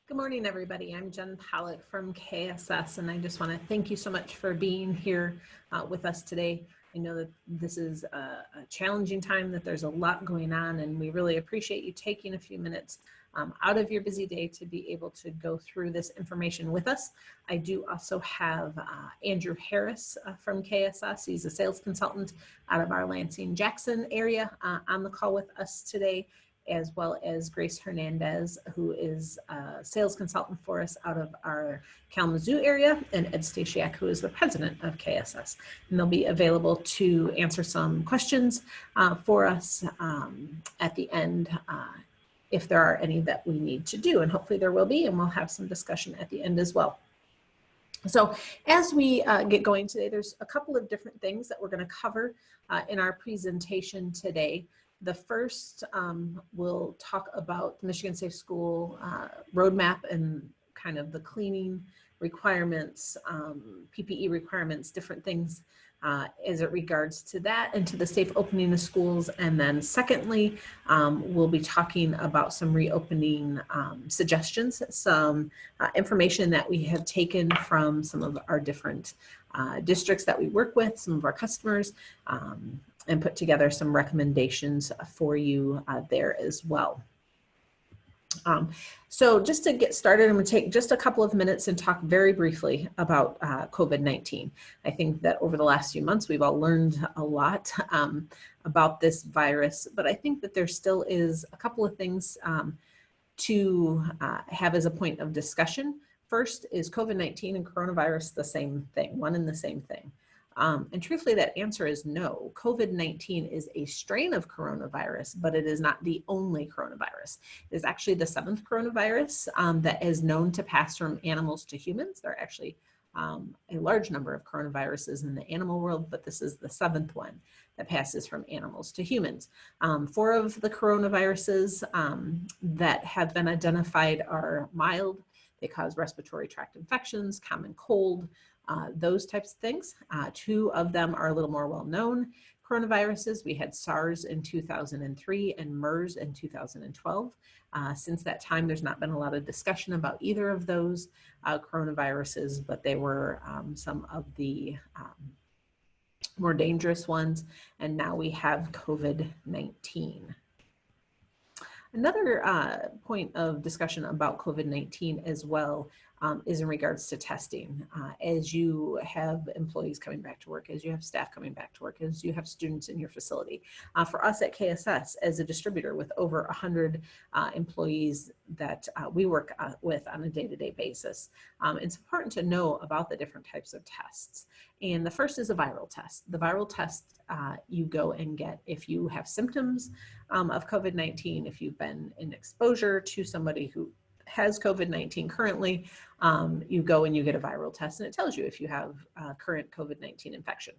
Good morning, everybody. I'm Jen Pollock from KSS, and I just want to thank you so much for being here with us today. I know that this is a challenging time, that there's a lot going on, and we really appreciate you taking a few minutes out of your busy day to be able to go through this information with us. I do also have Andrew Harris from KSS. He's a sales consultant out of our Lansing-Jackson area on the call with us today, as well as Grace Hernandez, who is a sales consultant for us out of our Kalamazoo area, and Ed Stasiak, who is the president of KSS. And they'll be available to answer some questions for us at the end if there are any that we need to do, and hopefully there will be, and we'll have some discussion at the end as well. So as we get going today, there's a couple of different things that we're going to cover in our presentation today. The first, we'll talk about the Michigan Safe School roadmap and kind of the cleaning requirements, PPE requirements, different things as it regards to that and to the safe opening of schools. And then secondly, we'll be talking about some reopening suggestions, some information that we have taken from some of our different districts that we work with, some of our customers, and put together some recommendations for you there as well. So just to get started, I'm going to take just a couple of minutes and talk very briefly about COVID-19. I think that over the last few months, we've all learned a lot about this virus, but I think that there still is a couple of things to have as a point of discussion. First, is COVID-19 and coronavirus the same thing, one and the same thing? And truthfully, that answer is no. COVID-19 is a strain of coronavirus, but it is not the only coronavirus. It is actually the 7th coronavirus that is known to pass from animals to humans. There are actually a large number of coronaviruses in the animal world, but this is the 7th one that passes from animals to humans. 4 of the coronaviruses that have been identified are mild. They cause respiratory tract infections, common cold, those types of things. 2 of them are a little more well-known coronaviruses. We had SARS in 2003 and MERS in 2012. Since that time, there's not been a lot of discussion about either of those coronaviruses, but they were some of the more dangerous ones. And now we have COVID-19. Another point of discussion about COVID-19 as well is in regards to testing. As you have employees coming back to work, as you have staff coming back to work, as you have students in your facility. For us at KSS, as a distributor with over 100 employees that we work with on a day-to-day basis, it's important to know about the different types of tests. And the first is a viral test. The viral test you go and get if you have symptoms of COVID-19, if you've been in exposure to somebody who has COVID-19 currently, you go and you get a viral test, and it tells you if you have current COVID-19 infection.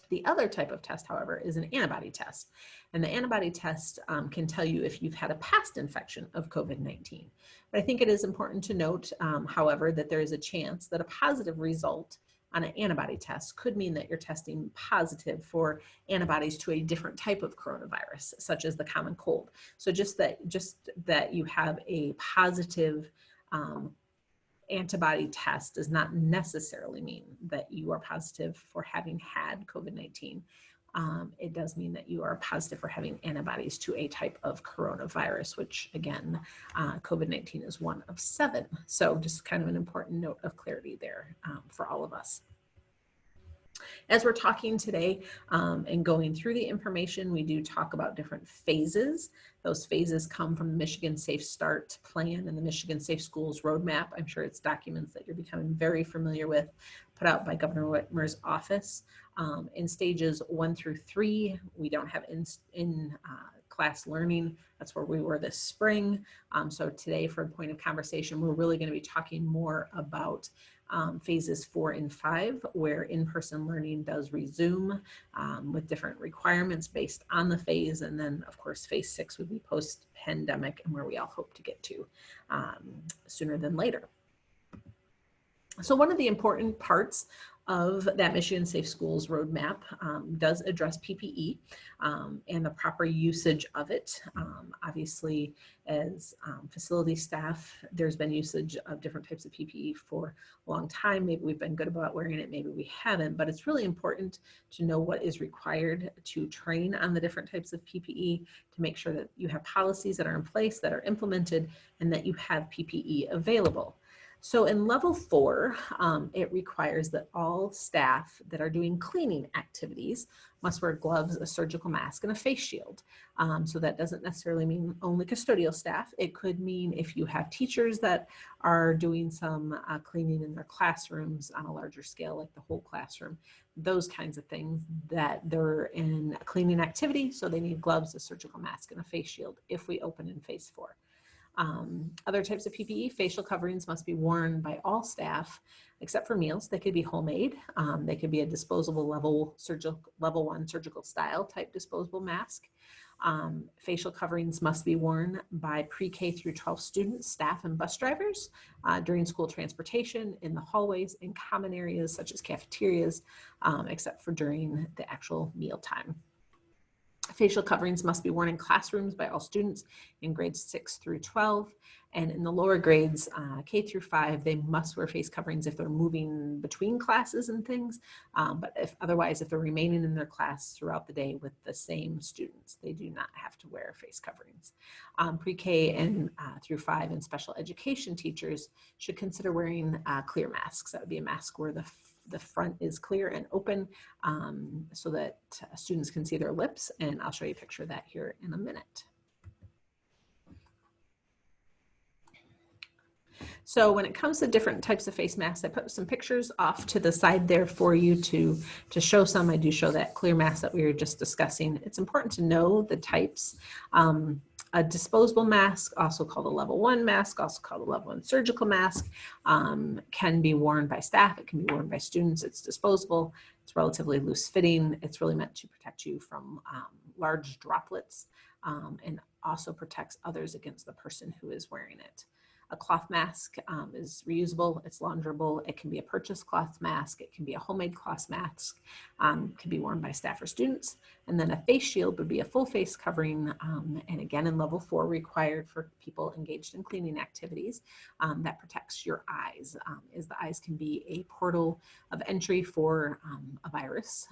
The other type of test, however, is an antibody test. And the antibody test can tell you if you've had a past infection of COVID-19. But I think it is important to note, however, that there is a chance that a positive result on an antibody test could mean that you're testing positive for antibodies to a different type of coronavirus, such as the common cold. So just that you have a positive antibody test does not necessarily mean that you are positive for having had COVID-19. It does mean that you are positive for having antibodies to a type of coronavirus, which again, COVID-19 is one of 7. So just kind of an important note of clarity there for all of us. As we're talking today and going through the information, we do talk about different phases. Those phases come from the Michigan Safe Start Plan and the Michigan Safe Schools Roadmap. I'm sure it's documents that you're becoming very familiar with, put out by Governor Whitmer's office. In stages 1 through 3, we don't have in class learning. That's where we were this spring. So today, for a point of conversation, we're really going to be talking more about phases 4 and 5, where in-person learning does resume with different requirements based on the phase. And then, of course, phase 6 would be post-pandemic, and where we all hope to get to sooner than later. So one of the important parts of that Michigan Safe Schools roadmap does address PPE and the proper usage of it. Obviously, as facility staff, there's been usage of different types of PPE for a long time. Maybe we've been good about wearing it, maybe we haven't, but it's really important to know what is required to train on the different types of PPE, to make sure that you have policies that are in place, that are implemented, and that you have PPE available. So in level 4, it requires that all staff that are doing cleaning activities must wear gloves, a surgical mask, and a face shield. So that doesn't necessarily mean only custodial staff. It could mean if you have teachers that are doing some cleaning in their classrooms on a larger scale, like the whole classroom, those kinds of things, that they're in a cleaning activity, so they need gloves, a surgical mask, and a face shield if we open in phase 4. Other types of PPE, facial coverings must be worn by all staff, except for meals. They could be homemade. They could be a disposable level 1 surgical style type disposable mask. Facial coverings must be worn by pre-K through 12 students, staff, and bus drivers during school transportation, in the hallways, in common areas such as cafeterias, except for during the actual meal time. Facial coverings must be worn in classrooms by all students in grades 6 through 12. And in the lower grades, K through 5, they must wear face coverings if they're moving between classes and things. But if they're remaining in their class throughout the day with the same students, they do not have to wear face coverings. Pre-K and through 5 and special education teachers should consider wearing clear masks. That would be a mask where the front is clear and open so that students can see their lips. And I'll show you a picture of that here in a minute. So when it comes to different types of face masks, I put some pictures off to the side there for you to show some. I do show that clear mask that we were just discussing. It's important to know the types. A disposable mask, also called a level 1 mask, also called a level 1 surgical mask, can be worn by staff. It can be worn by students. It's disposable. It's relatively loose fitting. It's really meant to protect you from large droplets and also protects others against the person who is wearing it. A cloth mask is reusable, it's launderable, it can be a purchased cloth mask, it can be a homemade cloth mask, can be worn by staff or students. And then a face shield would be a full face covering, and again in level 4 required for people engaged in cleaning activities that protects your eyes, as the eyes can be a portal of entry for a virus.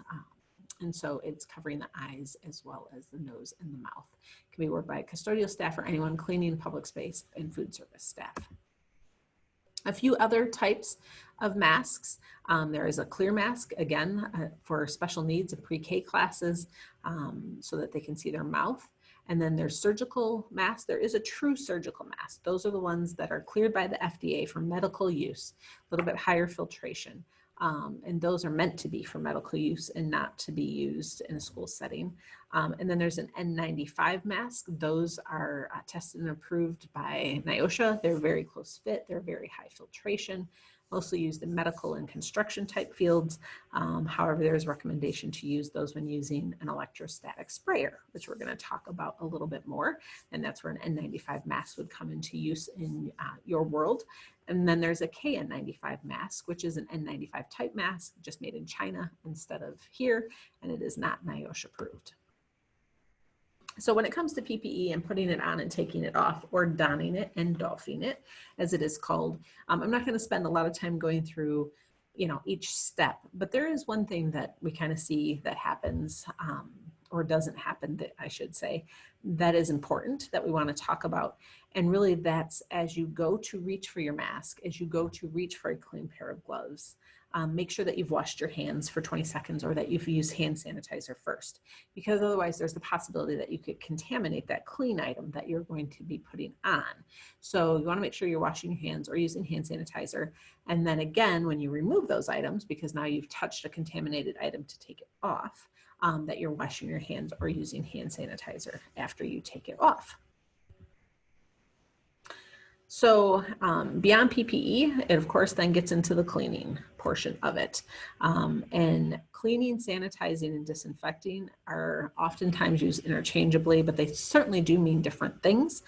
And so it's covering the eyes as well as the nose and the mouth. It can be worn by custodial staff or anyone cleaning public space and food service staff. A few other types of masks. There is a clear mask, again, for special needs of pre-K classes so that they can see their mouth. And then there's surgical masks. There is a true surgical mask. Those are the ones that are cleared by the FDA for medical use, a little bit higher filtration. And those are meant to be for medical use and not to be used in a school setting. And then there's an N95 mask. Those are tested and approved by NIOSHA. They're very close fit. They're very high filtration, mostly used in medical and construction type fields. However, there's recommendation to use those when using an electrostatic sprayer, which we're going to talk about a little bit more. And that's where an N95 mask would come into use in your world. And then there's a KN95 mask, which is an N95 type mask, just made in China instead of here, and it is not NIOSH approved. So when it comes to PPE and putting it on and taking it off, or donning it and doffing it, as it is called, I'm not going to spend a lot of time going through, each step, but there is one thing that we kind of see that happens, or doesn't happen, that I should say, that is important that we want to talk about. And really that's as you go to reach for your mask, as you go to reach for a clean pair of gloves, make sure that you've washed your hands for 20 seconds or that you've used hand sanitizer first, because otherwise there's the possibility that you could contaminate that clean item that you're going to be putting on. So you want to make sure you're washing your hands or using hand sanitizer. And then again, when you remove those items, because now you've touched a contaminated item to take it off, that you're washing your hands or using hand sanitizer after you take it off. So beyond PPE, it of course then gets into the cleaning portion of it. And cleaning, sanitizing, and disinfecting are oftentimes used interchangeably, but they certainly do mean different things,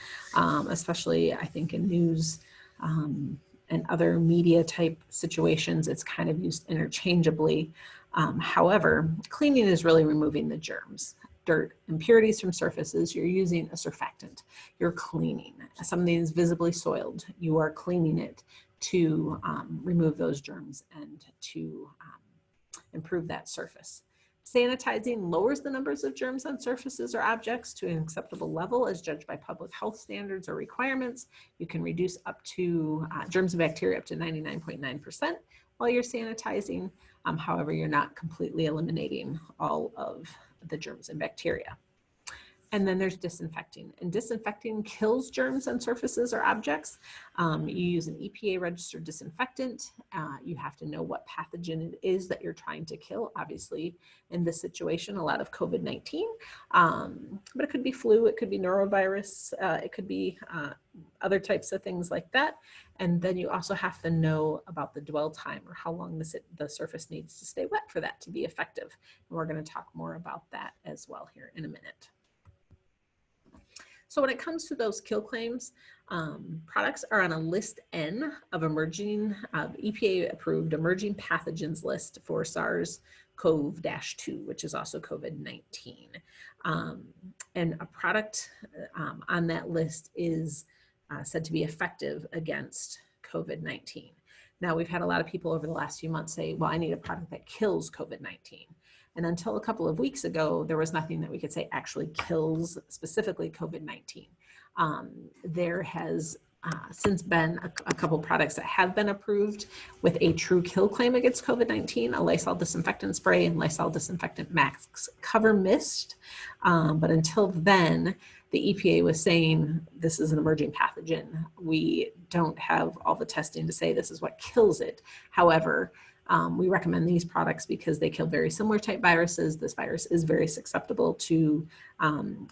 especially I think in news and and other media type situations, it's kind of used interchangeably. However, cleaning is really removing the germs, dirt, impurities from surfaces. You're using a surfactant. You're cleaning. Something is visibly soiled. You are cleaning it to remove those germs and to improve that surface. Sanitizing lowers the numbers of germs on surfaces or objects to an acceptable level as judged by public health standards or requirements. You can reduce up to germs and bacteria up to 99.9% while you're sanitizing. However, you're not completely eliminating all of the germs and bacteria. And then there's disinfecting, and disinfecting kills germs on surfaces or objects. You use an EPA registered disinfectant. You have to know what pathogen it is that you're trying to kill. Obviously, in this situation, a lot of COVID-19, but it could be flu, it could be norovirus, it could be other types of things like that. And then you also have to know about the dwell time, or how long the surface needs to stay wet for that to be effective. And we're going to talk more about that as well here in a minute. So when it comes to those kill claims, products are on a list N of emerging, EPA approved emerging pathogens list for SARS-CoV-2, which is also COVID-19. And a product on that list is said to be effective against COVID-19. Now, we've had a lot of people over the last few months say, well, I need a product that kills COVID-19. And until a couple of weeks ago, there was nothing that we could say actually kills specifically COVID-19. There has since been a couple products that have been approved with a true kill claim against COVID-19, a Lysol disinfectant spray and Lysol disinfectant max cover mist. But until then, the EPA was saying this is an emerging pathogen. We don't have all the testing to say this is what kills it. However, we recommend these products because they kill very similar type viruses. This virus is very susceptible to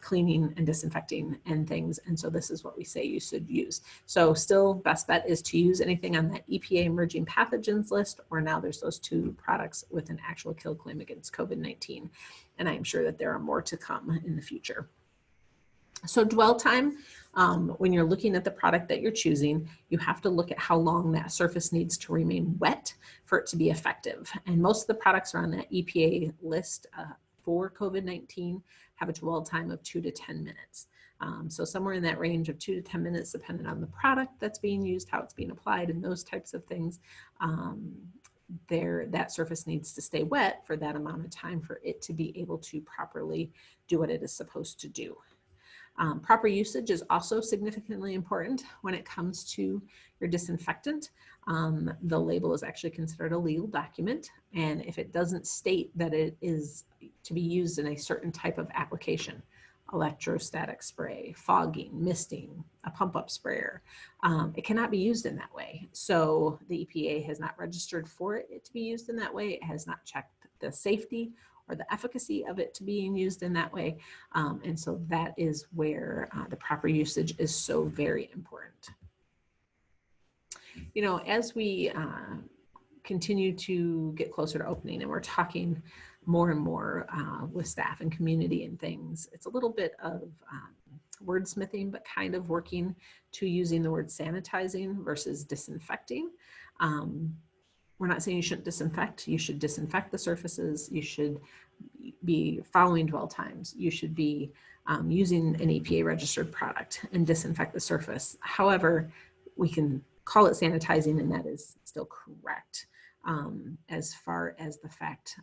cleaning and disinfecting and things. And so this is what we say you should use. So still, best bet is to use anything on that EPA emerging pathogens list, or now there's those two products with an actual kill claim against COVID-19. And I am sure that there are more to come in the future. So dwell time, when you're looking at the product that you're choosing, you have to look at how long that surface needs to remain wet for it to be effective. And most of the products are on that EPA list for COVID-19 have a dwell time of 2 to 10 minutes. So somewhere in that range of 2 to 10 minutes, depending on the product that's being used, how it's being applied, and those types of things. That surface needs to stay wet for that amount of time for it to be able to properly do what it is supposed to do. Proper usage is also significantly important when it comes to your disinfectant. The label is actually considered a legal document, and if it doesn't state that it is to be used in a certain type of application, electrostatic spray, fogging, misting, a pump-up sprayer, it cannot be used in that way. So the EPA has not registered for it to be used in that way. It has not checked the safety or the efficacy of it to being used in that way. And so that is where the proper usage is so very important. You know, as we continue to get closer to opening and we're talking more and more with staff and community and things, it's a little bit of wordsmithing, but kind of working to using the word sanitizing versus disinfecting. We're not saying you shouldn't disinfect. You should disinfect the surfaces. You should be following dwell times. You should be using an EPA registered product and disinfect the surface. However, we can call it sanitizing, and that is still correct as far as the fact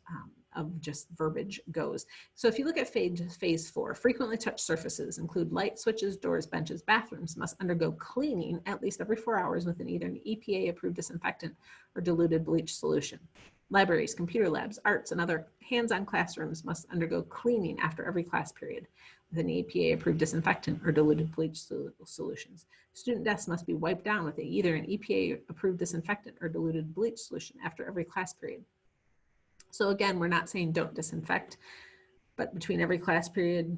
of just verbiage goes. So if you look at phase 4, frequently touched surfaces include light switches, doors, benches, bathrooms must undergo cleaning at least every 4 hours with either an EPA approved disinfectant or diluted bleach solution. Libraries, computer labs, arts, and other hands-on classrooms must undergo cleaning after every class period with an EPA approved disinfectant or diluted bleach solutions. Student desks must be wiped down with either an EPA approved disinfectant or diluted bleach solution after every class period. So again, we're not saying don't disinfect, but between every class period,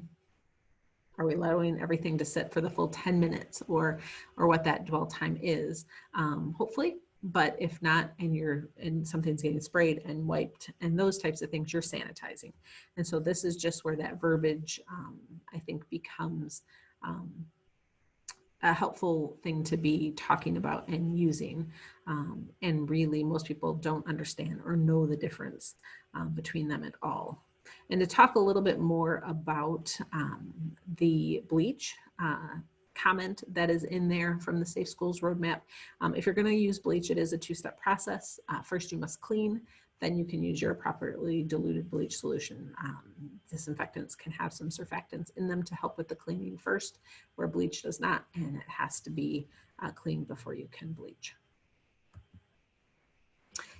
are we allowing everything to sit for the full 10 minutes or what that dwell time is? Hopefully, but if not, and something's getting sprayed and wiped and those types of things, you're sanitizing. And so this is just where that verbiage, I think, becomes a helpful thing to be talking about and using. And really, most people don't understand or know the difference between them at all. And to talk a little bit more about the bleach comment that is in there from the Safe Schools Roadmap. If you're going to use bleach, it is a two-step process. First, you must clean. Then you can use your properly diluted bleach solution. Disinfectants can have some surfactants in them to help with the cleaning first, where bleach does not, and it has to be cleaned before you can bleach.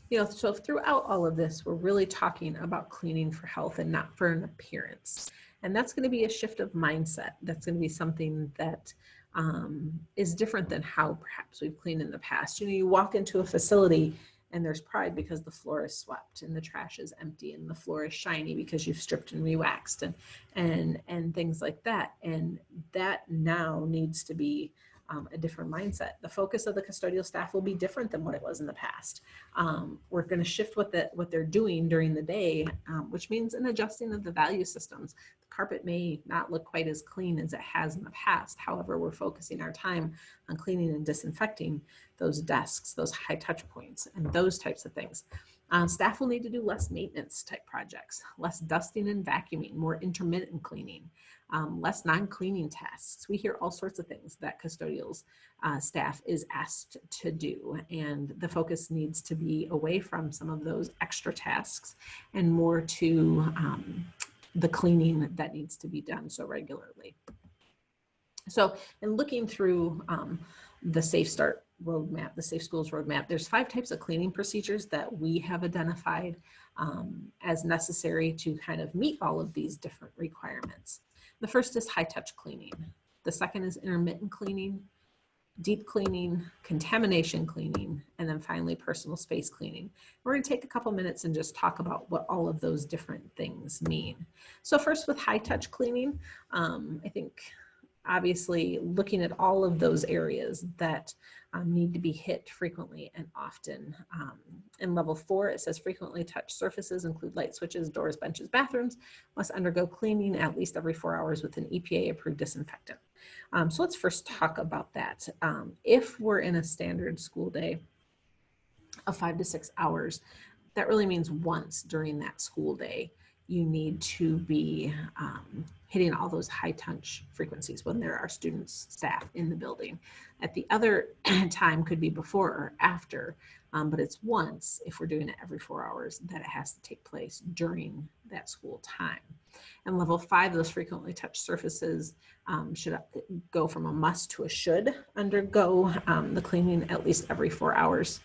You know, so throughout all of this, we're really talking about cleaning for health and not for an appearance. And that's going to be a shift of mindset. That's going to be something that is different than how perhaps we've cleaned in the past. You know, you walk into a facility and there's pride because the floor is swept and the trash is empty and the floor is shiny because you've stripped and re-waxed and things like that. And that now needs to be a different mindset. The focus of the custodial staff will be different than what it was in the past. We're going to shift what they're doing during the day, which means an adjusting of the value systems. The carpet may not look quite as clean as it has in the past. However, we're focusing our time on cleaning and disinfecting those desks, those high touch points, and those types of things. Staff will need to do less maintenance type projects, less dusting and vacuuming, more intermittent cleaning, less non-cleaning tasks. We hear all sorts of things that custodial staff is asked to do, and the focus needs to be away from some of those extra tasks and more to the cleaning that needs to be done so regularly. So in looking through the Safe Start roadmap, the Safe Schools roadmap, there's 5 types of cleaning procedures that we have identified as necessary to kind of meet all of these different requirements. The first is high touch cleaning. The second is intermittent cleaning, deep cleaning, contamination cleaning, and then finally personal space cleaning. We're going to take a couple minutes and just talk about what all of those different things mean. So first with high touch cleaning, I think obviously looking at all of those areas that need to be hit frequently and often. In level 4, it says frequently touched surfaces include light switches, doors, benches, bathrooms, must undergo cleaning at least every 4 hours with an EPA approved disinfectant. So let's first talk about that. If we're in a standard school day of 5 to 6 hours, that really means once during that school day, you need to be hitting all those high touch frequencies when there are students, staff in the building. At the other time could be before or after, but it's once, if we're doing it every 4 hours, that it has to take place during that school time. And level 5, those frequently touched surfaces should go from a must to a should undergo the cleaning at least every 4 hours.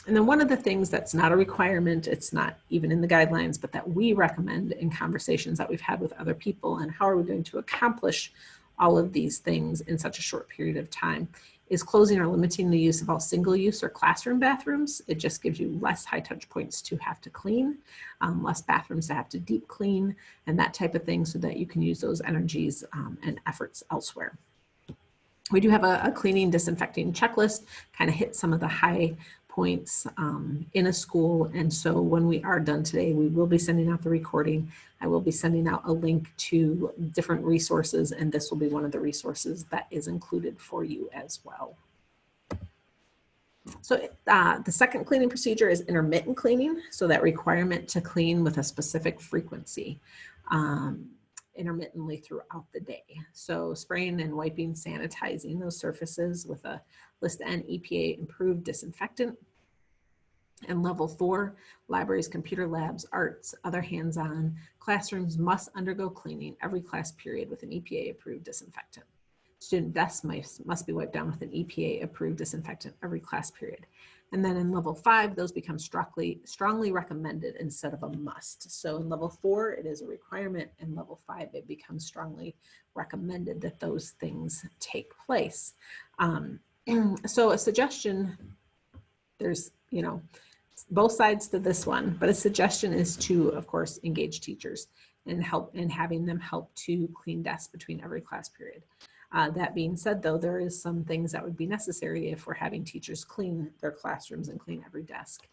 And then one of the things that's not a requirement, it's not even in the guidelines, but that we recommend in conversations that we've had with other people and how are we going to accomplish all of these things in such a short period of time, is closing or limiting the use of all single-use or classroom bathrooms. It just gives you less high touch points to have to clean, less bathrooms to have to deep clean, and that type of thing so that you can use those energies and efforts elsewhere. We do have a cleaning disinfecting checklist, kind of hit some of the high points in a school. And so when we are done today, we will be sending out the recording. I will be sending out a link to different resources, and this will be one of the resources that is included for you as well. So the second cleaning procedure is intermittent cleaning. So that requirement to clean with a specific frequency intermittently throughout the day. So spraying and wiping, sanitizing those surfaces with a List N EPA approved disinfectant. And level 4, libraries, computer labs, arts, other hands-on classrooms must undergo cleaning every class period with an EPA approved disinfectant. Student desks must be wiped down with an EPA approved disinfectant every class period. And then in level 5, those become strongly recommended instead of a must. So in level 4, it is a requirement. In level 5, it becomes strongly recommended that those things take place. So a suggestion, there's, you know, both sides to this one, but a suggestion is to, of course, engage teachers and having them help to clean desks between every class period. That being said, though, there is some things that would be necessary if we're having teachers clean their classrooms and clean every desk.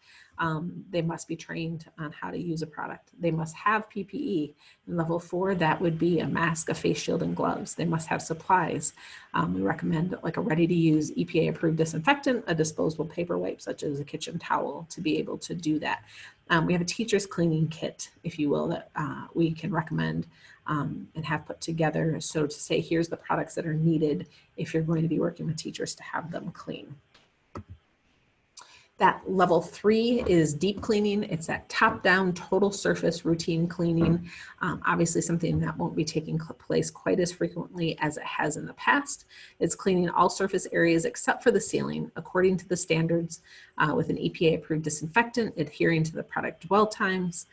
They must be trained on how to use a product. They must have PPE. In level 4, that would be a mask, a face shield, and gloves. They must have supplies. We recommend like a ready-to-use EPA-approved disinfectant, a disposable paper wipe, such as a kitchen towel, to be able to do that. We have a teacher's cleaning kit, if you will, that we can recommend and have put together. So to say, here's the products that are needed if you're going to be working with teachers to have them clean. That level 3 is deep cleaning. It's that top-down total surface routine cleaning. Obviously something that won't be taking place quite as frequently as it has in the past. It's cleaning all surface areas except for the ceiling according to the standards with an EPA-approved disinfectant, adhering to the product dwell times.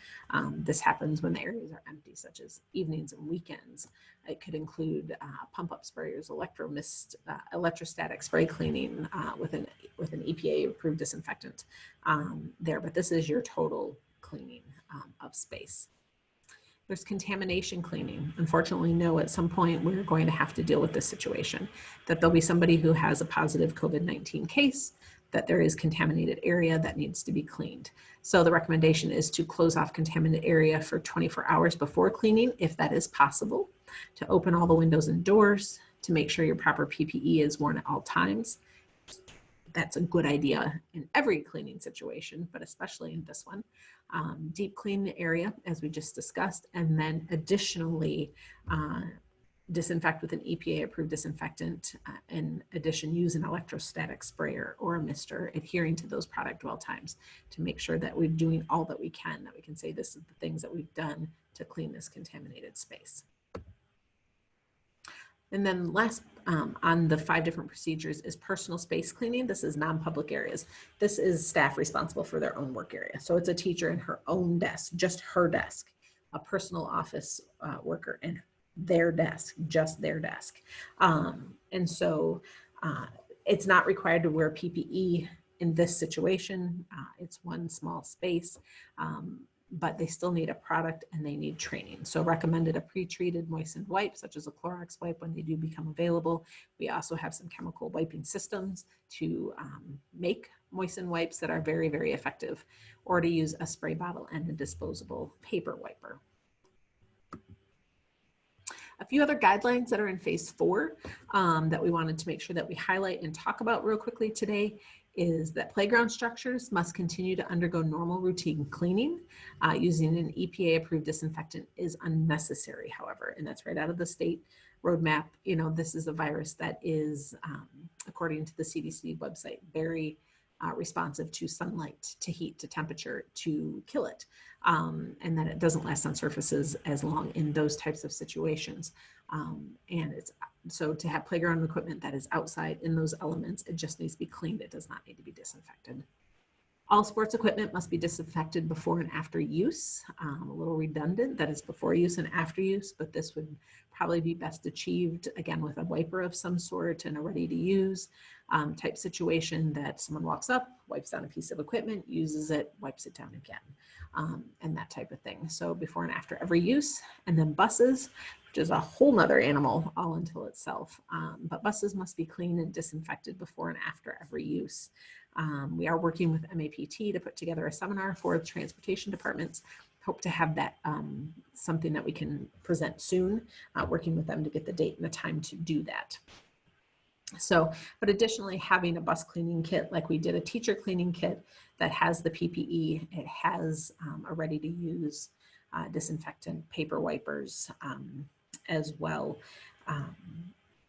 This happens when the areas are empty, such as evenings and weekends. It could include pump-up sprayers, electrostatic spray cleaning with an EPA-approved disinfectant there, but this is your total cleaning of space. There's contamination cleaning. Unfortunately, no, at some point we're going to have to deal with this situation, that there'll be somebody who has a positive COVID-19 case, that there is contaminated area that needs to be cleaned. So the recommendation is to close off contaminated area for 24 hours before cleaning, if that is possible, to open all the windows and doors, to make sure your proper PPE is worn at all times. That's a good idea in every cleaning situation, but especially in this one. Deep clean the area, as we just discussed, and then additionally, disinfect with an EPA-approved disinfectant. In addition, use an electrostatic sprayer or a mister, adhering to those product dwell times to make sure that we're doing all that we can say this is the things that we've done to clean this contaminated space. And then last on the 5 different procedures is personal space cleaning. This is non-public areas. This is staff responsible for their own work area. So it's a teacher in her own desk, just her desk, a personal office worker and their desk, just their desk. And so it's not required to wear PPE in this situation. It's one small space, but they still need a product and they need training. So recommended a pre-treated moistened wipe, such as a Clorox wipe when they do become available. We also have some chemical wiping systems to make moistened wipes that are very, very effective, or to use a spray bottle and a disposable paper wiper. A few other guidelines that are in phase 4 that we wanted to make sure that we highlight and talk about real quickly today is that playground structures must continue to undergo normal routine cleaning. Using an EPA-approved disinfectant is unnecessary, however, and that's right out of the state roadmap. You know, this is a virus that is, according to the CDC website, very responsive to sunlight, to heat, to temperature, to kill it. And that it doesn't last on surfaces as long in those types of situations. And it's so to have playground equipment that is outside in those elements, it just needs to be cleaned. It does not need to be disinfected. All sports equipment must be disinfected before and after use. A little redundant, that is before use and after use, but this would probably be best achieved, again, with a wiper of some sort and a ready to use type situation, that someone walks up, wipes down a piece of equipment, uses it, wipes it down again, and that type of thing. So before and after every use. And then buses, which is a whole nother animal all until itself. But buses must be cleaned and disinfected before and after every use. We are working with MAPT to put together a seminar for transportation departments. Hope to have that something that we can present soon, working with them to get the date and the time to do that. So, but additionally, having a bus cleaning kit, like we did a teacher cleaning kit that has the PPE, it has a ready to use disinfectant, paper wipers as well.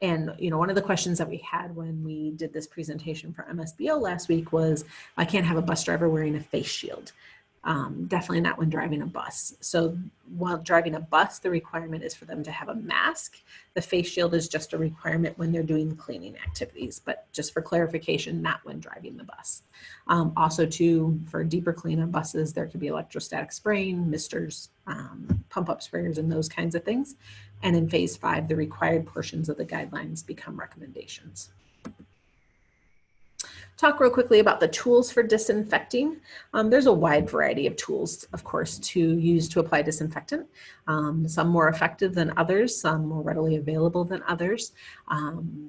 And, you know, one of the questions that we had when we did this presentation for MSBO last week was, I can't have a bus driver wearing a face shield. Definitely not when driving a bus. So while driving a bus, the requirement is for them to have a mask. The face shield is just a requirement when they're doing cleaning activities, but just for clarification, not when driving the bus. Also too, for deeper clean on buses, there could be electrostatic spraying, misters, pump-up sprayers, and those kinds of things. And in phase 5, the required portions of the guidelines become recommendations. Talk real quickly about the tools for disinfecting. There's a wide variety of tools, of course, to use to apply disinfectant. Some more effective than others, some more readily available than others.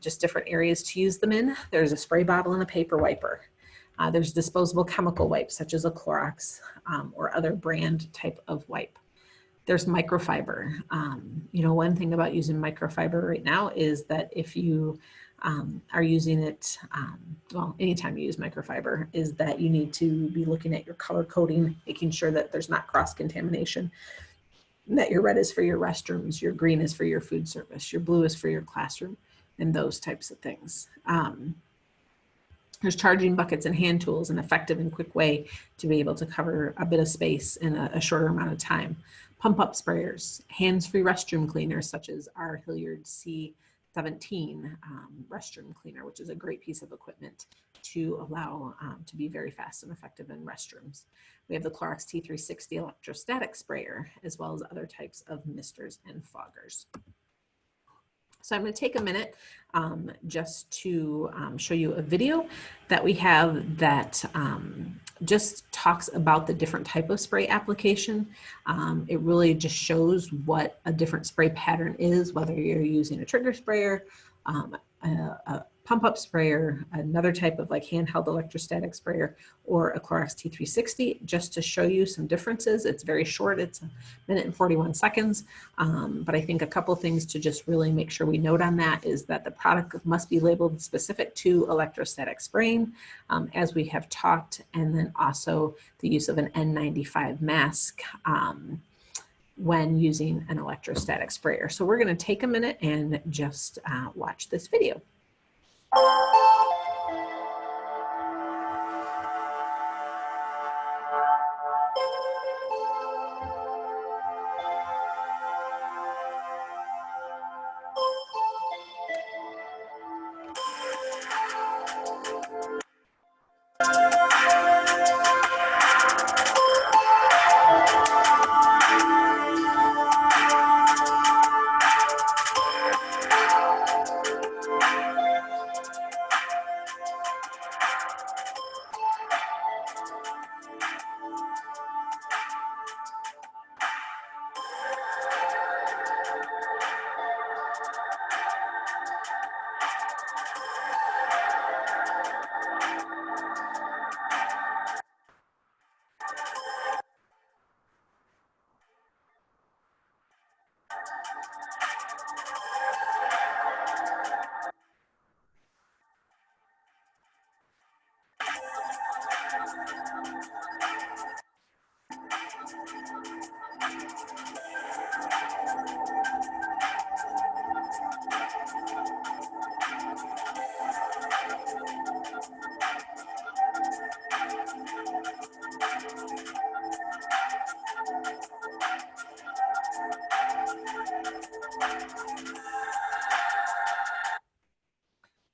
Just different areas to use them in. There's a spray bottle and a paper wiper. There's disposable chemical wipes such as a Clorox or other brand type of wipe. There's microfiber. You know, one thing about using microfiber right now is that if you are using it, well, anytime you use microfiber, is that you need to be looking at your color coding, making sure that there's not cross-contamination, that your red is for your restrooms, your green is for your food service, your blue is for your classroom, and those types of things. There's charging buckets and hand tools, an effective and quick way to be able to cover a bit of space in a shorter amount of time. Pump up sprayers, hands-free restroom cleaners such as our Hilliard C17 restroom cleaner, which is a great piece of equipment to allow to be very fast and effective in restrooms. We have the Clorox T360 electrostatic sprayer, as well as other types of misters and foggers. So I'm going to take a minute just to show you a video that we have that just talks about the different type of spray application. It really just shows what a different spray pattern is, whether you're using a trigger sprayer, a pump-up sprayer, another type of like handheld electrostatic sprayer, or a Clorox T360, just to show you some differences. It's very short, it's 1 minute and 41 seconds, but I think a couple things to just really make sure we note on that is that the product must be labeled specific to electrostatic spraying, as we have talked, and then also the use of an N95 mask when using an electrostatic sprayer. So we're going to take a minute and just watch this video.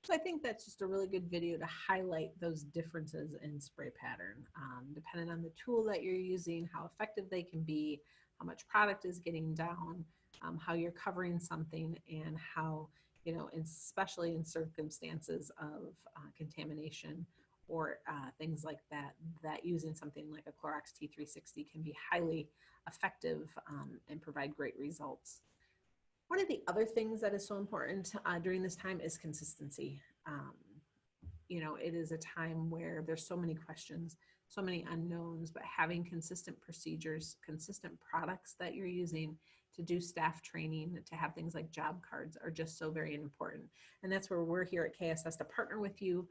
So I think that's just a really good video to highlight those differences in spray pattern, depending on the tool that you're using, how effective they can be, how much product is getting down, how you're covering something, and how, you know, especially in circumstances of contamination or things like that, that using something like a Clorox T360 can be highly effective and provide great results. One of the other things that is so important during this time is consistency. You know, it is a time where there's so many questions, so many unknowns, but having consistent procedures, consistent products that you're using to do staff training, to have things like job cards are just so very important. And that's where we're here at KSS to partner with you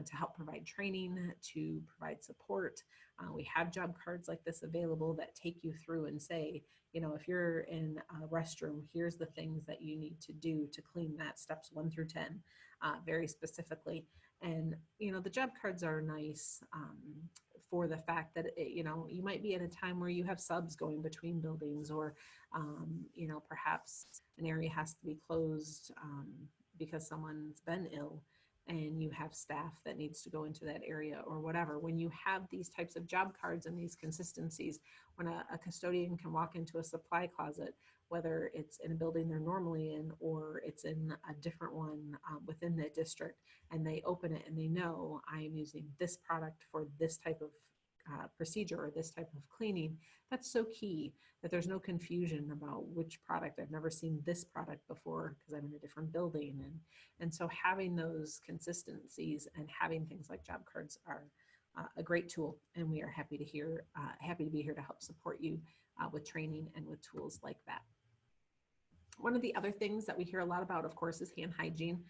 to help provide training, to provide support. We have job cards like this available that take you through and say, you know, if you're in a restroom, here's the things that you need to do to clean that, steps 1 through 10, very specifically. And, you know, the job cards are nice for the fact that, you know, you might be at a time where you have subs going between buildings, or, you know, perhaps an area has to be closed because someone's been ill, and you have staff that needs to go into that area or whatever. When you have these types of job cards and these consistencies, when a custodian can walk into a supply closet, whether it's in a building they're normally in or it's in a different one within the district, and they open it and they know I am using this product for this type of procedure or this type of cleaning, that's so key, that there's no confusion about which product. I've never seen this product before because I'm in a different building. And so having those consistencies and having things like job cards are a great tool, and we are happy to be here to help support you with training and with tools like that. One of the other things that we hear a lot about, of course, is hand hygiene.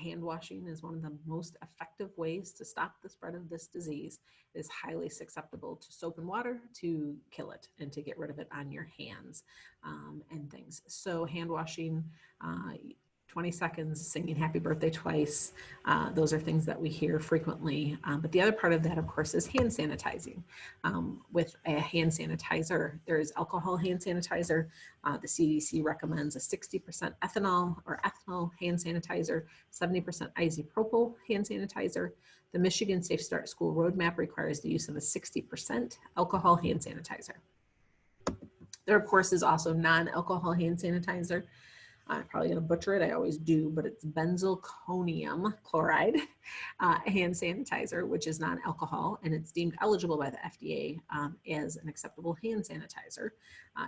Hand washing is one of the most effective ways to stop the spread of this disease. It is highly susceptible to soap and water to kill it and to get rid of it on your hands and things. So hand washing, 20 seconds, singing happy birthday twice. Those are things that we hear frequently. But the other part of that, of course, is hand sanitizing. With a hand sanitizer, there is alcohol hand sanitizer. The CDC recommends a 60% ethanol or ethanol hand sanitizer, 70% isopropyl hand sanitizer. The Michigan Safe Start School Roadmap requires the use of a 60% alcohol hand sanitizer. There, of course, is also non-alcohol hand sanitizer. I'm probably going to butcher it. I always do, but it's benzalkonium chloride hand sanitizer, which is non-alcohol, and it's deemed eligible by the FDA as an acceptable hand sanitizer.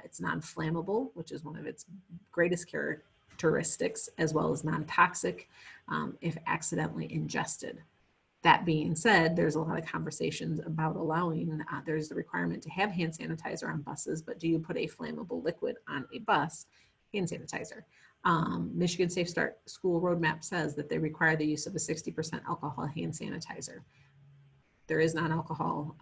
It's non-flammable, which is one of its greatest characteristics, as well as non-toxic if accidentally ingested. That being said, there's a lot of conversations about allowing, there's the requirement to have hand sanitizer on buses, but do you put a flammable liquid on a bus? Hand sanitizer. Michigan Safe Start School Roadmap says that they require the use of a 60% alcohol hand sanitizer. There is non-alcohol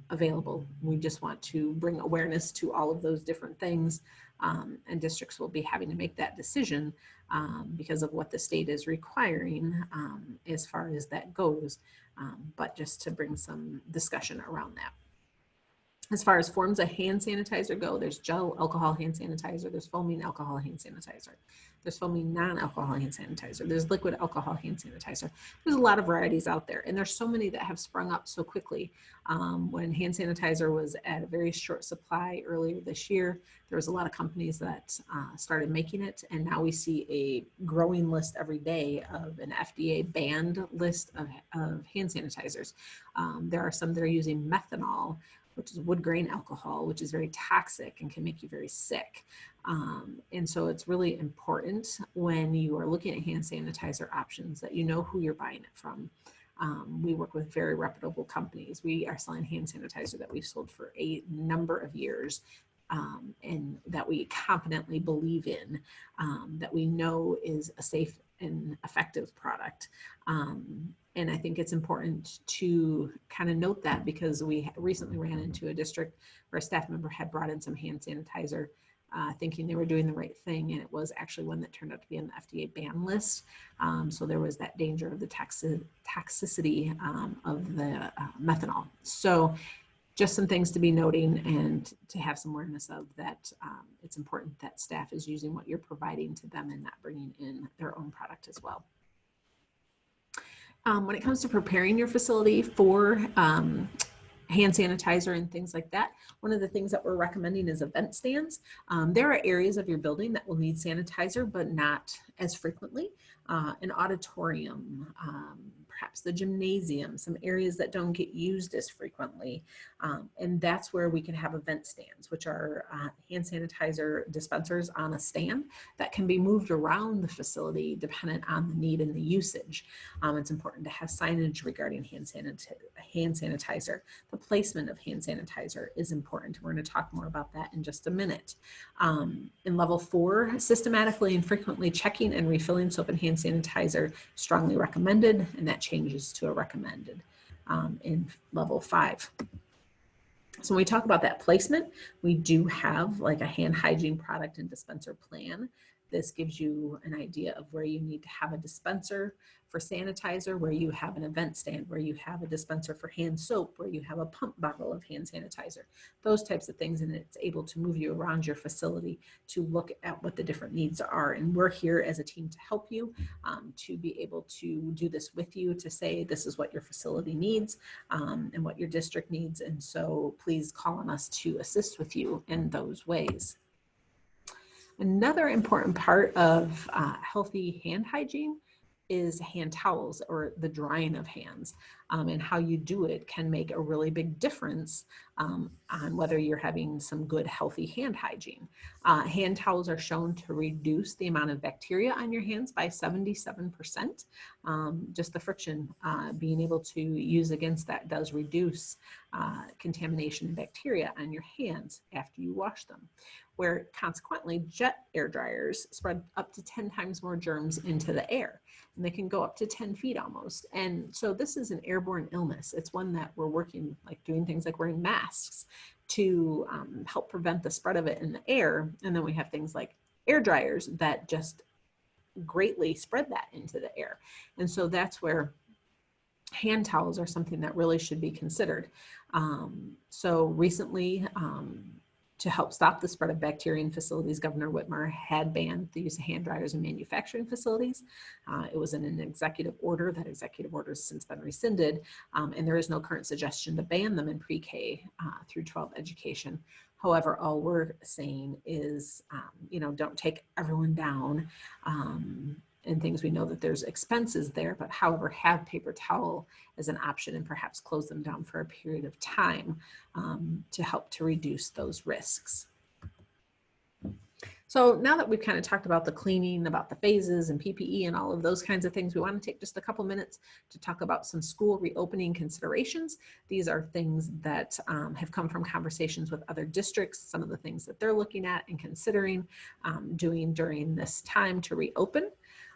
available. We just want to bring awareness to all of those different things, and districts will be having to make that decision because of what the state is requiring as far as that goes, but just to bring some discussion around that. As far as forms of hand sanitizer go, there's gel alcohol hand sanitizer, there's foaming alcohol hand sanitizer, there's foaming non-alcohol hand sanitizer, there's liquid alcohol hand sanitizer. There's a lot of varieties out there, and there's so many that have sprung up so quickly. When hand sanitizer was at a very short supply earlier this year, there was a lot of companies that started making it, and now we see a growing list every day of an FDA banned list of hand sanitizers. There are some that are using methanol, which is wood grain alcohol, which is very toxic and can make you very sick. And so it's really important when you are looking at hand sanitizer options that you know who you're buying it from. We work with very reputable companies. We are selling hand sanitizer that we've sold for a number of years and that we confidently believe in, that we know is a safe and effective product. And I think it's important to kind of note that because we recently ran into a district where a staff member had brought in some hand sanitizer thinking they were doing the right thing, and it was actually one that turned out to be on the FDA ban list. So there was that danger of the toxicity of the methanol. So just some things to be noting and to have some awareness of that. It's important that staff is using what you're providing to them and not bringing in their own product as well. When it comes to preparing your facility for hand sanitizer and things like that, one of the things that we're recommending is event stands. There are areas of your building that will need sanitizer, but not as frequently. An auditorium, perhaps the gymnasium, some areas that don't get used as frequently. And that's where we can have event stands, which are hand sanitizer dispensers on a stand that can be moved around the facility dependent on the need and the usage. It's important to have signage regarding hand sanitizer. The placement of hand sanitizer is important. We're going to talk more about that in just a minute. In level 4, systematically and frequently checking and refilling soap and hand sanitizer strongly recommended, and that changes to a recommended in level 5. So when we talk about that placement, we do have like a hand hygiene product and dispenser plan. This gives you an idea of where you need to have a dispenser for sanitizer, where you have an event stand, where you have a dispenser for hand soap, where you have a pump bottle of hand sanitizer, those types of things. And it's able to move you around your facility to look at what the different needs are. And we're here as a team to help you to be able to do this with you, to say this is what your facility needs and what your district needs. And so please call on us to assist with you in those ways. Another important part of healthy hand hygiene is hand towels, or the drying of hands, and how you do it can make a really big difference on whether you're having some good, healthy hand hygiene. Hand towels are shown to reduce the amount of bacteria on your hands by 77%. Just the friction being able to use against that does reduce contamination and bacteria on your hands after you wash them, where consequently jet air dryers spread up to 10 times more germs into the air, and they can go up to 10 feet almost. And so this is an airborne illness. It's one that we're working, like doing things like wearing masks to help prevent the spread of it in the air. And then we have things like air dryers that just greatly spread that into the air. And so that's where hand towels are something that really should be considered. So recently, to help stop the spread of bacteria in facilities, Governor Whitmer had banned the use of hand dryers in manufacturing facilities. It was in an executive order. That executive order has since been rescinded, and there is no current suggestion to ban them in pre-K through 12 education. However, all we're saying is, don't take everyone down and things. We know that there's expenses there, but however, have paper towel as an option and perhaps close them down for a period of time to help to reduce those risks. So now that we've kind of talked about the cleaning, about the phases and PPE and all of those kinds of things, we want to take just a couple minutes to talk about some school reopening considerations. These are things that have come from conversations with other districts, some of the things that they're looking at and considering doing during this time to reopen.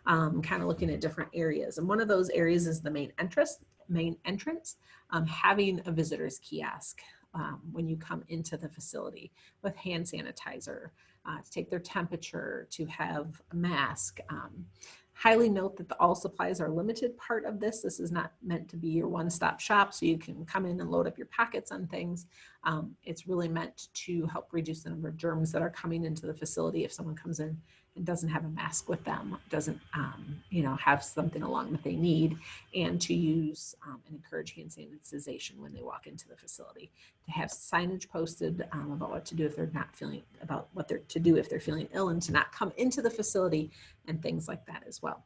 Kind of looking at different areas. And one of those areas is the main entrance, having a visitor's kiosk when you come into the facility with hand sanitizer, to take their temperature, to have a mask. Highly note that all supplies are limited part of this. This is not meant to be your one-stop shop so you can come in and load up your pockets on things. It's really meant to help reduce the number of germs that are coming into the facility if someone comes in and doesn't have a mask with them, doesn't have something along that they need, and to use and encourage hand sanitization when they walk into the facility. To have signage posted about what to do if they're not feeling, about what they're to do if they're feeling ill, and to not come into the facility, and things like that as well.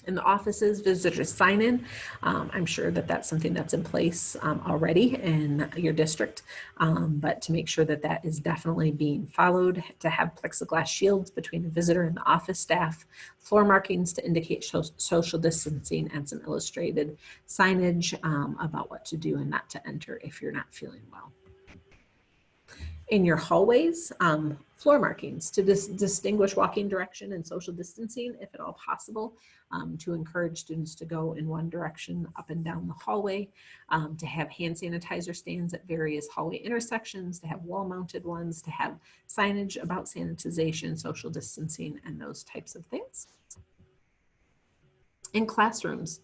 In the offices, visitors sign in. I'm sure that that's something that's in place already in your district, but to make sure that that is definitely being followed, to have plexiglass shields between the visitor and the office staff, floor markings to indicate social distancing, and some illustrated signage about what to do and not to enter if you're not feeling well. In your hallways, floor markings to distinguish walking direction and social distancing, if at all possible, to encourage students to go in one direction up and down the hallway, to have hand sanitizer stands at various hallway intersections, to have wall-mounted ones, to have signage about sanitization, social distancing, and those types of things. In classrooms,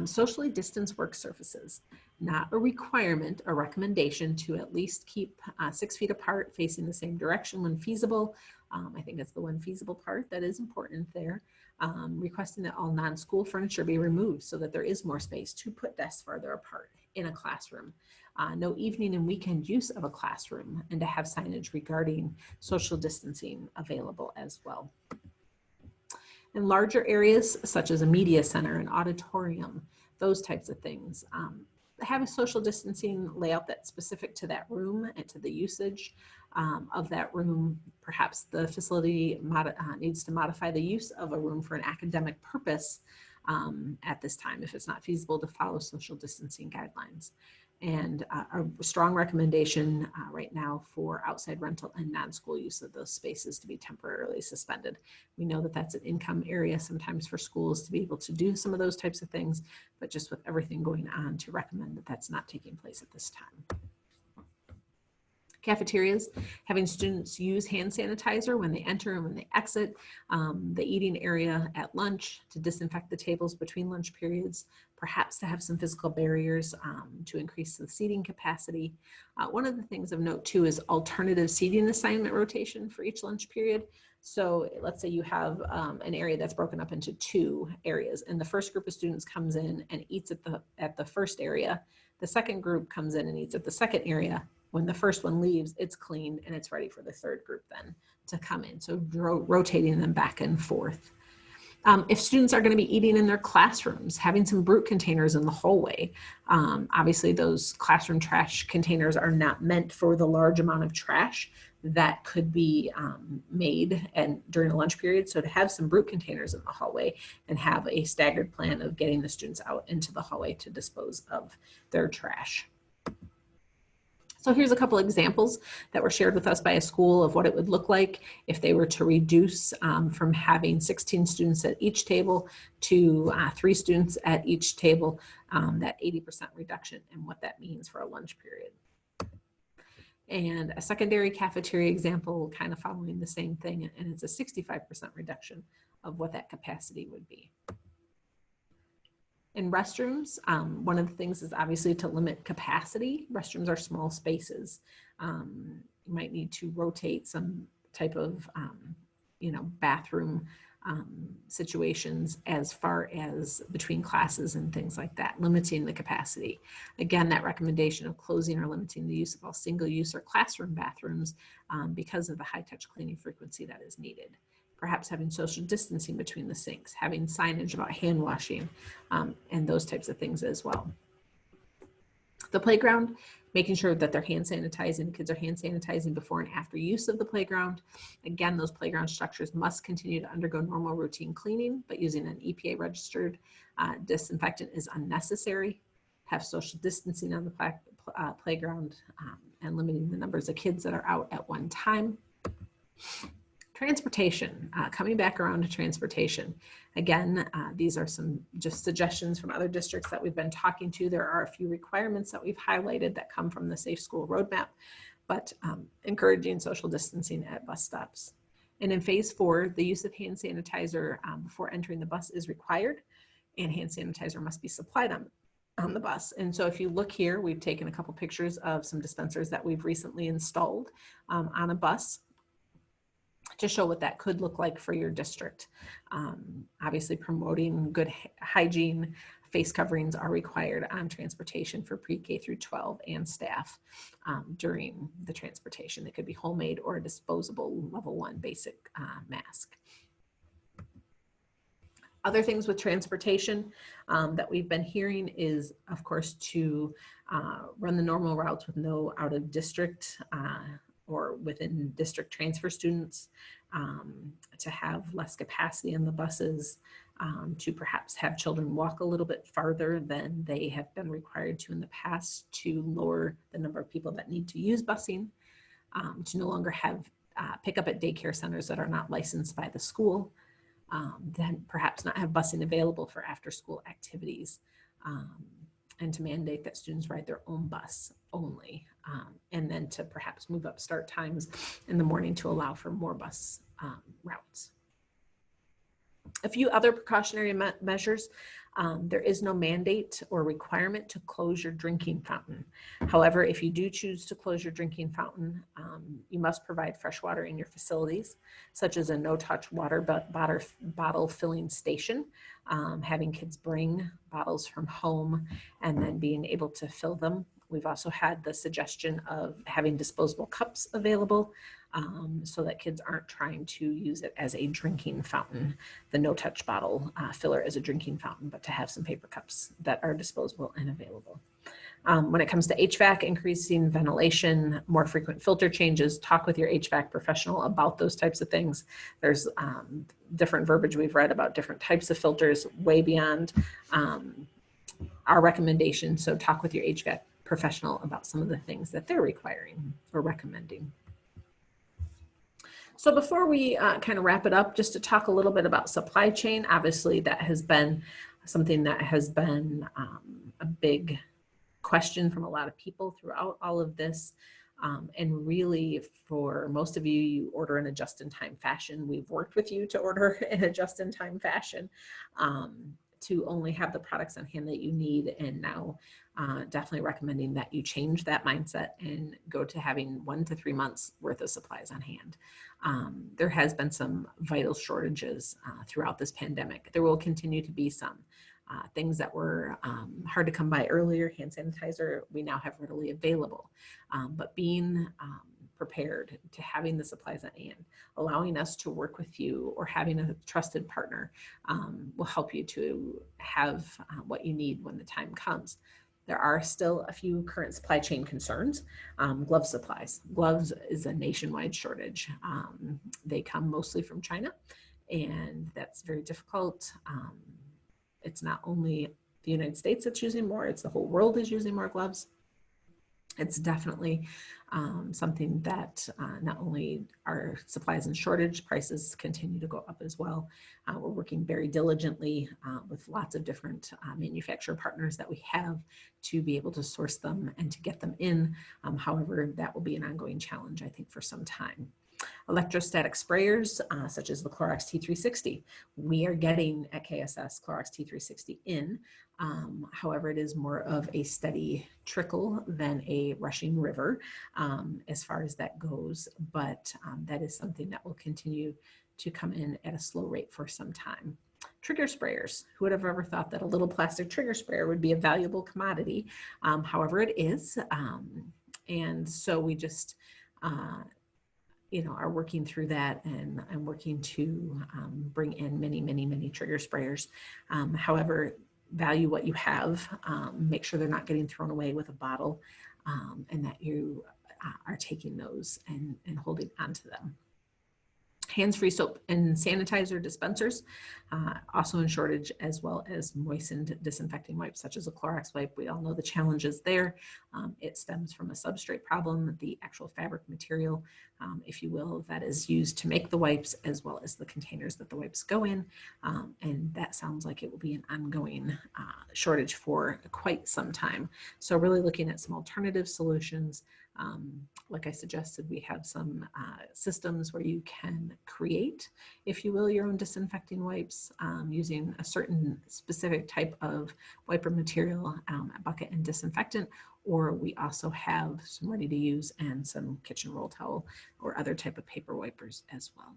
socially distanced work surfaces. Not a requirement, a recommendation to at least keep 6 feet apart, facing the same direction when feasible. I think it's the one feasible part that is important there. Requesting that all non-school furniture be removed so that there is more space to put desks farther apart in a classroom. No evening and weekend use of a classroom, and to have signage regarding social distancing available as well. In larger areas such as a media center, an auditorium, those types of things, have a social distancing layout that's specific to that room and to the usage of that room. Perhaps the facility needs to modify the use of a room for an academic purpose at this time if it's not feasible to follow social distancing guidelines. And a strong recommendation right now for outside rental and non-school use of those spaces to be temporarily suspended. We know that that's an income area sometimes for schools to be able to do some of those types of things, but just with everything going on, to recommend that that's not taking place at this time. Cafeterias, having students use hand sanitizer when they enter and when they exit, the eating area at lunch, to disinfect the tables between lunch periods, perhaps to have some physical barriers to increase the seating capacity. One of the things of note too is alternative seating assignment rotation for each lunch period. So let's say you have an area that's broken up into 2 areas, and the first group of students comes in and eats at the first area. The second group comes in and eats at the second area. When the first one leaves, it's cleaned and it's ready for the third group then to come in. So rotating them back and forth. If students are going to be eating in their classrooms, having some brute containers in the hallway. Obviously, those classroom trash containers are not meant for the large amount of trash that could be made and during a lunch period. So to have some brute containers in the hallway and have a staggered plan of getting the students out into the hallway to dispose of their trash. So here's a couple examples that were shared with us by a school of what it would look like if they were to reduce from having 16 students at each table to 3 students at each table, that 80% reduction, and what that means for a lunch period. And a secondary cafeteria example kind of following the same thing, and it's a 65% reduction of what that capacity would be. In restrooms, one of the things is obviously to limit capacity. Restrooms are small spaces. You might need to rotate some type of, bathroom situations as far as between classes and things like that, limiting the capacity. Again, that recommendation of closing or limiting the use of all single-use or classroom bathrooms because of the high-touch cleaning frequency that is needed. Perhaps having social distancing between the sinks, having signage about hand washing, and those types of things as well. The playground, making sure that they're hand sanitizing, kids are hand sanitizing before and after use of the playground. Again, those playground structures must continue to undergo normal routine cleaning, but using an EPA registered disinfectant is unnecessary. Have social distancing on the playground and limiting the numbers of kids that are out at one time. Transportation, coming back around to transportation. Again, these are some just suggestions from other districts that we've been talking to. There are a few requirements that we've highlighted that come from the Safe School Roadmap, but encouraging social distancing at bus stops. And in phase 4, the use of hand sanitizer before entering the bus is required, and hand sanitizer must be supplied on the bus. And so if you look here, we've taken a couple pictures of some dispensers that we've recently installed on a bus to show what that could look like for your district. Obviously promoting good hygiene, face coverings are required on transportation for pre-K through 12 and staff during the transportation. It could be homemade or a disposable level 1 basic mask. Other things with transportation that we've been hearing is, of course, to run the normal routes with no out of district or within district transfer students, to have less capacity in the buses, to perhaps have children walk a little bit farther than they have been required to in the past to lower the number of people that need to use busing, to no longer have pickup at daycare centers that are not licensed by the school, then perhaps not have busing available for after school activities, and to mandate that students ride their own bus only, and then to perhaps move up start times in the morning to allow for more bus routes. A few other precautionary measures. There is no mandate or requirement to close your drinking fountain. However, if you do choose to close your drinking fountain, you must provide fresh water in your facilities, such as a no-touch water bottle filling station, having kids bring bottles from home and then being able to fill them. We've also had the suggestion of having disposable cups available so that kids aren't trying to use it as a drinking fountain, the no-touch bottle filler as a drinking fountain, but to have some paper cups that are disposable and available. When it comes to HVAC, increasing ventilation, more frequent filter changes, talk with your HVAC professional about those types of things. There's different verbiage we've read about different types of filters way beyond our recommendation. So talk with your HVAC professional about some of the things that they're requiring or recommending. So before we kind of wrap it up, just to talk a little bit about supply chain. Obviously, that has been something that has been a big question from a lot of people throughout all of this. And really, for most of you, you order in a just-in-time fashion. We've worked with you to order in a just-in-time fashion to only have the products on hand that you need. And now definitely recommending that you change that mindset and go to having 1 to 3 months worth of supplies on hand. There has been some vital shortages throughout this pandemic. There will continue to be some. Things that were hard to come by earlier, hand sanitizer, we now have readily available. But being prepared to having the supplies at hand, allowing us to work with you, or having a trusted partner will help you to have what you need when the time comes. There are still a few current supply chain concerns. Glove supplies. Gloves is a nationwide shortage. They come mostly from China, and that's very difficult. It's not only the United States that's using more, it's the whole world is using more gloves. It's definitely something that not only are supplies in shortage, prices continue to go up as well. We're working very diligently with lots of different manufacturer partners that we have to be able to source them and to get them in. However, that will be an ongoing challenge, I think, for some time. Electrostatic sprayers, such as the Clorox T360. We are getting at KSS Clorox T360 in. However, it is more of a steady trickle than a rushing river as far as that goes. But that is something that will continue to come in at a slow rate for some time. Trigger sprayers. Who would have ever thought that a little plastic trigger sprayer would be a valuable commodity? However, it is. And so we just are working through that, and I'm working to bring in many trigger sprayers. However, value what you have, make sure they're not getting thrown away with a bottle, and that you are taking those and holding onto them. Hands-free soap and sanitizer dispensers, also in shortage, as well as moistened disinfecting wipes, such as a Clorox wipe. We all know the challenges there. It stems from a substrate problem, the actual fabric material, if you will, that is used to make the wipes, as well as the containers that the wipes go in. And that sounds like it will be an ongoing shortage for quite some time. So really looking at some alternative solutions. Like I suggested, we have some systems where you can create, if you will, your own disinfecting wipes using a certain specific type of wiper material, a bucket and disinfectant, or we also have some ready to use and some kitchen roll towel or other type of paper wipers as well.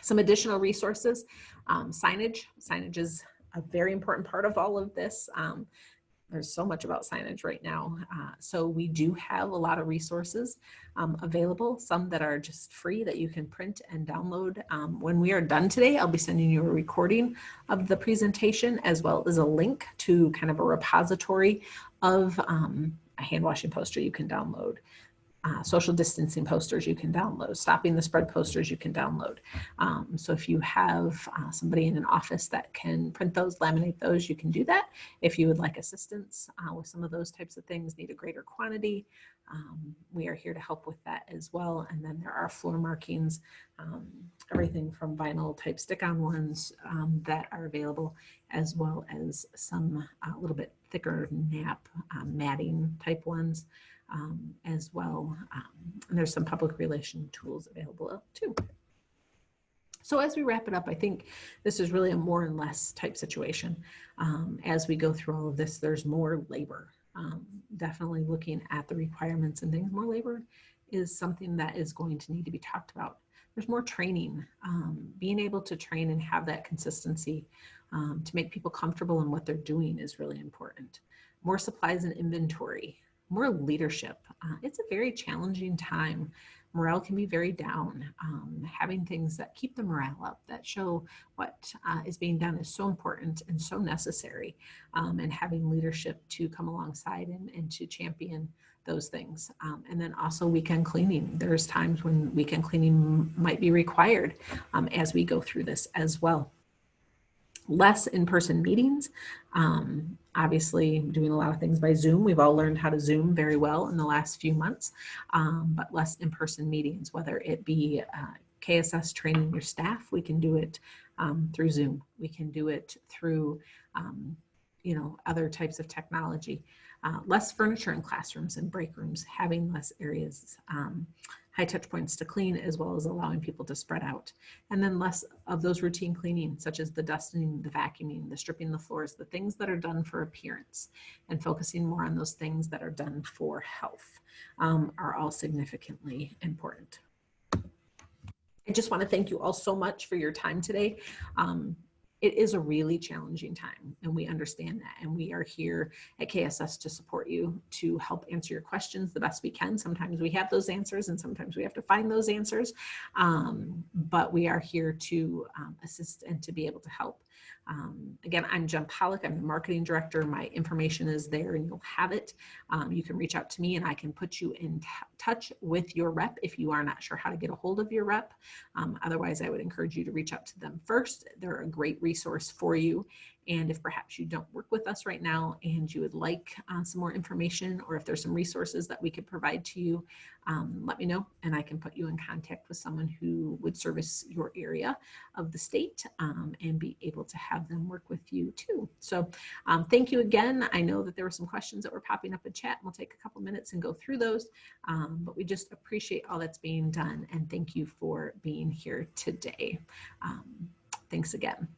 Some additional resources, signage. Signage is a very important part of all of this. There's so much about signage right now. So we do have a lot of resources available, some that are just free that you can print and download. When we are done today, I'll be sending you a recording of the presentation, as well as a link to kind of a repository of a hand washing poster you can download. Social distancing posters you can download, stopping the spread posters you can download. So if you have somebody in an office that can print those, laminate those, you can do that. If you would like assistance with some of those types of things, need a greater quantity, we are here to help with that as well. And then there are floor markings, everything from vinyl type stick-on ones that are available, as well as some a little bit thicker nap matting type ones. As well. And there's some public relation tools available too. So as we wrap it up, I think this is really a more and less type situation. As we go through all of this, there's more labor. Definitely looking at the requirements and things. More labor is something that is going to need to be talked about. There's more training, being able to train and have that consistency to make people comfortable in what they're doing is really important. More supplies and inventory. More leadership. It's a very challenging time. Morale can be very down. Having things that keep the morale up, that show what is being done is so important and so necessary. And having leadership to come alongside and to champion those things. And then also weekend cleaning. There's times when weekend cleaning might be required as we go through this as well. Less in-person meetings. Obviously doing a lot of things by Zoom. We've all learned how to Zoom very well in the last few months, but less in-person meetings, whether it be KSS training your staff, we can do it through Zoom. We can do it through, other types of technology. Less furniture in classrooms and break rooms, having less areas, high touch points to clean, as well as allowing people to spread out. And then less of those routine cleaning, such as the dusting, the vacuuming, the stripping the floors, the things that are done for appearance, and focusing more on those things that are done for health are all significantly important. I just want to thank you all so much for your time today. it is a really challenging time, and we understand that. And we are here at KSS to support you, to help answer your questions the best we can. Sometimes we have those answers and sometimes we have to find those answers. But we are here to assist and to be able to help. Again, I'm Jen Pollock. I'm the marketing director. My information is there and you'll have it. You can reach out to me and I can put you in touch with your rep if you are not sure how to get a hold of your rep. Otherwise, I would encourage you to reach out to them first. They're a great resource for you. And if perhaps you don't work with us right now and you would like some more information, or if there's some resources that we could provide to you, let me know and I can put you in contact with someone who would service your area of the state and be able to have them work with you too. So thank you again. I know that there were some questions that were popping up in chat, and we'll take a couple minutes and go through those. But we just appreciate all that's being done, and thank you for being here today. Thanks again.